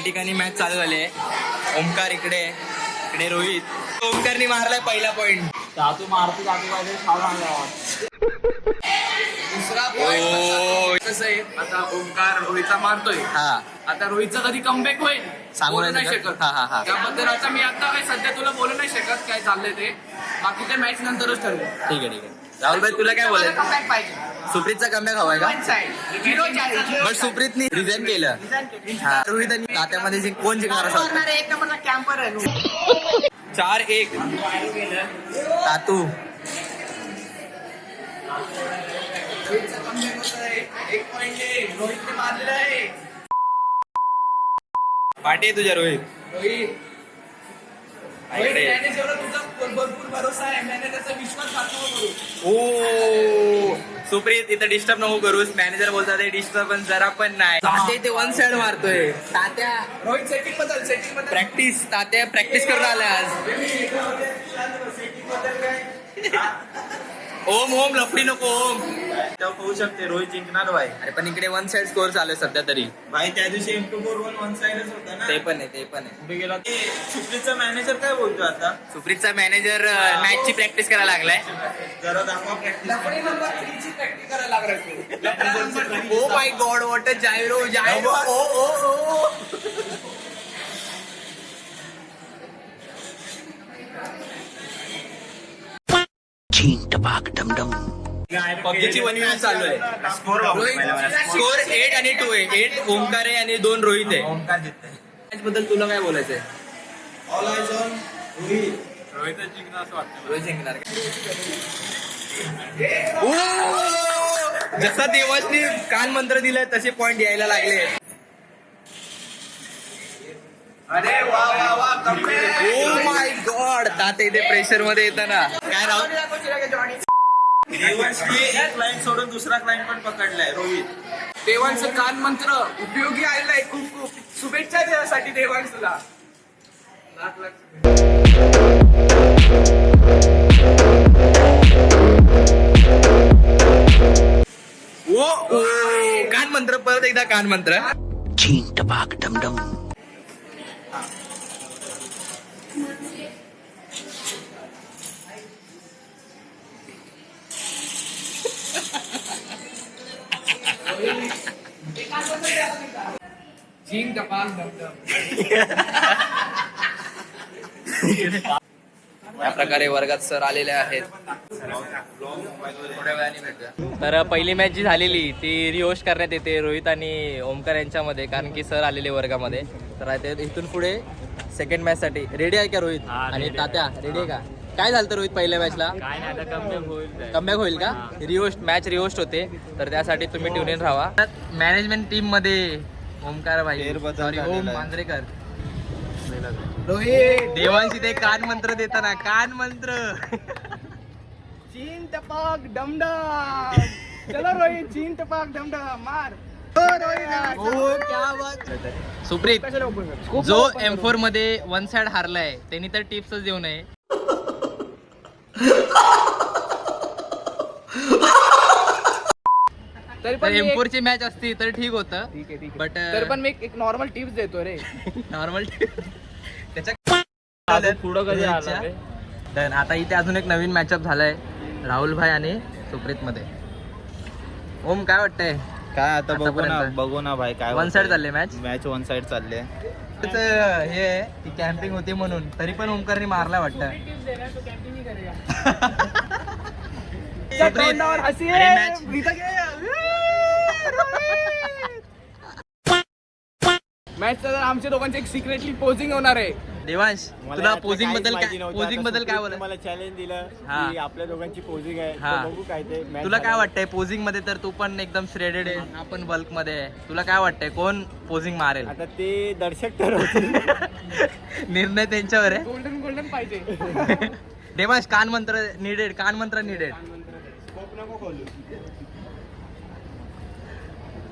ठिकाणी मॅच चालू झाली आहे. ओमकार इकडे, इकडे रोहित. ओमकारने मारलाय पहिला पॉइंट. तू मारतो पाहिजे दुसरा पॉइंट कसं आहे, आता ओमकार रोहितचा मारतोय. हा, आता रोहितचा कधी कमबॅक होईल सांगू बोलू नाही शकत. हा, हा, हा. त्याबद्दल आता मी आता काय सध्या तुला बोलू नाही शकत काय चाललंय ते. बाकी ते मॅच नंतरच ठरवू. ठीक आहे, ठीक आहे. राहुल भाई तुला काय बोलायचं? कमबॅक पाहिजे. सुप्रीतचा कमबॅक हवाय का? बट सुप्रीतनी रिझाईन केलं. हा, रोहित आणि तात्यामध्ये कोण जिंकणार असं वाटतं? एक नंबरला कॅम्पर आहे. 4-1 तातू. एक पॉइंट रोहितने मारलेला आहे. पाठी आहे तुझ्या रोहित. रोहित इकडे. मॅनेजरवर तुझा भरपूर भरोसा आहे. मॅनेजरचा विश्वासघात नको करू. ओ सुप्रीत इथं डिस्टर्ब नको करूस. मॅनेजर बोलतात डिस्टर्बन्स जरा पण नाही. तात्या इथे वन साइड मारतोय. तात्या रोहित सेटिंग बदल प्रॅक्टिस. तात्या प्रॅक्टिस करून आलाय आज. ओम ओम लफडी नको ओम. होऊ शकते रोहित जिंकणार भाई. अरे पण इकडे वन साइड स्कोर चालू आहे सध्या तरी. भाई त्या दिवशी M241 वन साइडच होता ना. ते पण आहे, ते पण आहे. कुठे गेला ते सुप्रीतचा मॅनेजर काय बोलतो आता? सुप्रीतचा मॅनेजर मॅचची प्रॅक्टिस करायला लागलाय. जरा दाखवा प्रॅक्टिस. लफडी नंबर 3 ची प्रॅक्टिस करायला लागला. Oh my God what a जायरो जायरो. O O O पबजीची 1v1 चालू आहे. स्कोर 8 आणि 2 आहे. 8 ओमकार आहे आणि 2 रोहित आहे. ओमकार जिंकते. मॅच बद्दल तुला काय बोलायचंय? ऑल आयज ऑन रोहित. रोहितच जिंकणार असं वाटतं. रोहित जिंकणार का? जसा देवासनी कान मंत्र दिलाय तसे पॉइंट यायला लागले. अरे वा वा वा. Oh my God. ताते इथे प्रेशर मध्ये येताना काय राहू. देवांशने एक लाईन सोडून दुसरा क्लाइंट पण पकडलाय रोहित. देवांचं कान मंत्र उपयोगी आलेला आहे. खूप खूप शुभेच्छा देवासाठी देवांशला. लाख लाख ओ ओ कान मंत्र. परत एकदा कान मंत्र. झिंग टपाल धमधम. या प्रकारे वर्गात सर आलेले आहेत. थोड्या वेळाने भेटूया. तर पहिली मॅच जी झालेली ती रिहोस्ट करण्यात येते रोहित आणि ओमकार यांच्यामध्ये, कारण की सर आलेले वर्गामध्ये. तर आता इथून पुढे सेकंड मॅच साठी रेडी आहे का रोहित आणि तात्या? रेडी आहे का? काय झालं रोहित पहिल्या मॅचला? काय नाही आता कमबॅक होईल का? रिहोस्ट मॅच रिहोस्ट होते, तर त्यासाठी तुम्ही ट्यून इन राहा. मॅनेजमेंट टीम मध्ये ओमकार भाई, सॉरी ओम मांजरेकर, रोहित देवांशी ते कान मंत्र देताना कान मंत्र. चीन टपाक डमडम. चलो रोहित चीन टपाक डमडम मार. सुप्रीत जो M4 मध्ये वन साइड हारलाय त्यांनी तर टिप्सच देऊ नये. तरी पण M4 ची मॅच असती तर ठीक होतं. ठीक आहे. बट तरी पण मी एक नॉर्मल टिप्स देतो रे. नॉर्मल त्याच्या पुढं कधी आला रे? Done. आता इथे अजून एक नवीन मॅचअप झालाय राहुल भाई आणि सुप्रीत मध्ये. ओम काय वाटतंय? काय आता आतापर्यंत? बघू ना भाई काय वन साइड चालले मॅच. वन साइड चालले. हे आहे की कॅम्पिंग होती म्हणून, तरी पण ओमकारने मारला वाटतं. सुप्रीत, अरे match. मॅच तर आमच्या दोघांची एक सिक्रेटली पोझिंग होणार आहे. देवांश तुला पोझिंग बद्दल काय बोलायचं? मला चॅलेंज दिलं हा. की आपल्या दोघांची पोझिंग आहे. हा. तर बघू काय ते match तुला काय झाल्यावर. वाटतंय पोझिंग मध्ये? तर तू पण एकदम श्रेडेड आहे, आपण बल्क मध्ये आहे. तुला काय वाटतंय कोण पोझिंग मारेल? आता ते दर्शक ठरवतील. निर्णय त्यांच्यावर आहे. गोल्डन गोल्डन पाहिजे. देवांश कान मंत्र निडेड, कान मंत्र निडेड.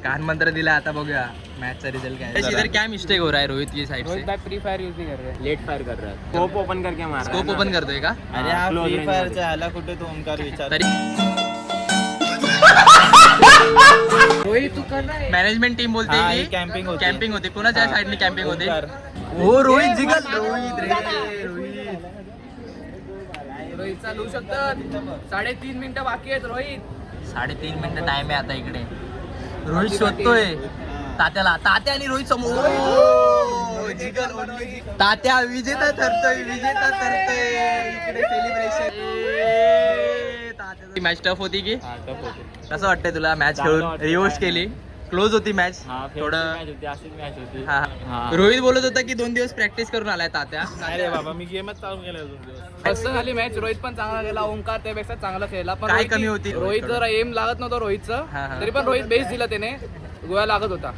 कान मंत्र दिला. आता बघूया मैच का रिजल्ट क्या है. इधर क्या मिस्टेक हो रहा है रोहित की साइड से? फ्री फायर यूज नहीं कर रहे. लेट फायर कर रहा है. स्कोप ओपन करके मारा. स्कोप ओपन करतोय का? अरे हा फ्री फायरचा ह्याला कुठे तो ओमकार विचार. तरी रोहित तू कर ना. मॅनेजमेंट टीम बोलते हा, की ही camping होती. कॅम्पिंग होती. कुणाच्या साईडने कॅम्पिंग होती? ओंकार. हो रोहित जिगल. रोहित रे रोहित. रोहित चालू शकतात. 3.5 मिनिटं बाकी आहेत रोहित. 3.5 मिनिटं टाइम आहे आता इकडे. रोहित शोधतोय तात्याला. तात्या आणि रोहित समोर. ओ, जिगल only. तात्या विजेता ठरतोय. इकडे सेलिब्रेशन. मॅच टफ होती की हा, tough होती. कसं वाटतंय तुला मॅच चांगलं खेळून? वाटतं. रिवोर्स केली, क्लोज होती मॅच हा, थोडं. match होती, अशीच मॅच होती. हा. हा. रोहित बोलत होता की 2 दिवस प्रॅक्टिस करून आलाय तात्या. अरे बाबा मी गेमच चालू केला 2 दिवस. मस्त झाली मॅच. रोहित पण चांगला गेला. ओंकार त्यापेक्षा चांगला खेळला. पण काय रोहित- कमी होती रोहित रोहितकडे? जरा एम लागत नव्हता रोहितचं. हा, हा. तरी पण रोहित बेस दिला त्याने. गोळा लागत होता.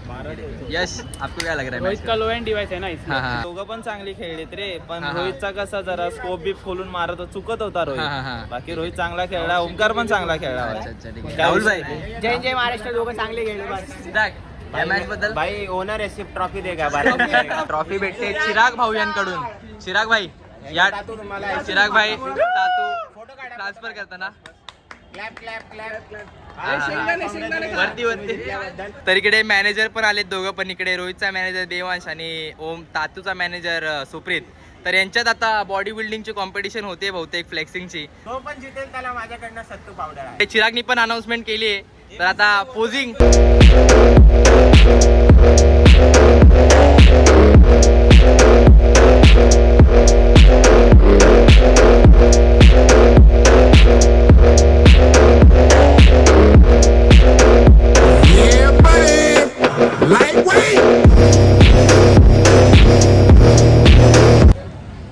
यश आपको काय लग रहा है रोहित match का लो एंड डिवाइस आहे ना हा, हा. दोघं पण चांगली खेळलेत रे, पण हा, हा. रोहितचा कसा जरा स्कोप बीप खोलून मारत होता, चुकत होता हा, हा, रोहित. हा. बाकी रोहित चांगला खेळला, ओंकार पण चांगला खेळला. अच्छा अच्छा ठीक आहे. राहुल भाई जय महाराष्ट्र दोघं चांगले खेळले बस. चिराग या मॅच बद्दल भाई ओनरशिप ट्रॉफी दे का ट्रॉफी भेटते चिराग भाऊ यांकडून. चिराग भाई या चिराग भाई तातू ट्रान्सफर करताना वरती तर इकडे मॅनेजर पण आलेत दोघं पण. इकडे रोहितचा मॅनेजर देवांश आणि ओम तातूचा मॅनेजर सुप्रीत. तर यांच्यात आता बॉडी बिल्डिंगची कॉम्पिटिशन होते बहुतेक फ्लेक्सिंगची. तो पण जितेल त्याला माझ्याकडनं सत्तू पावडर आहे. चिरागनी पण अनाउन्समेंट केली आहे. तर आता पोझिंग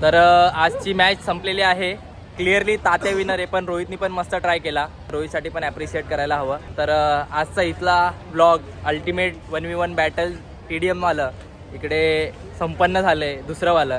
तर आजची मॅच संपलेली आहे. क्लिअरली तात्या विनर आहे, पण रोहितनी पण मस्त ट्राय केला. रोहितसाठी पण ॲप्रिशिएट करायला हवं. तर आजचा इथला blog ultimate 1v1 battle TDM वालं इकडे संपन्न झालंय, दुसरं वालं.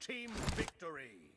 team victory.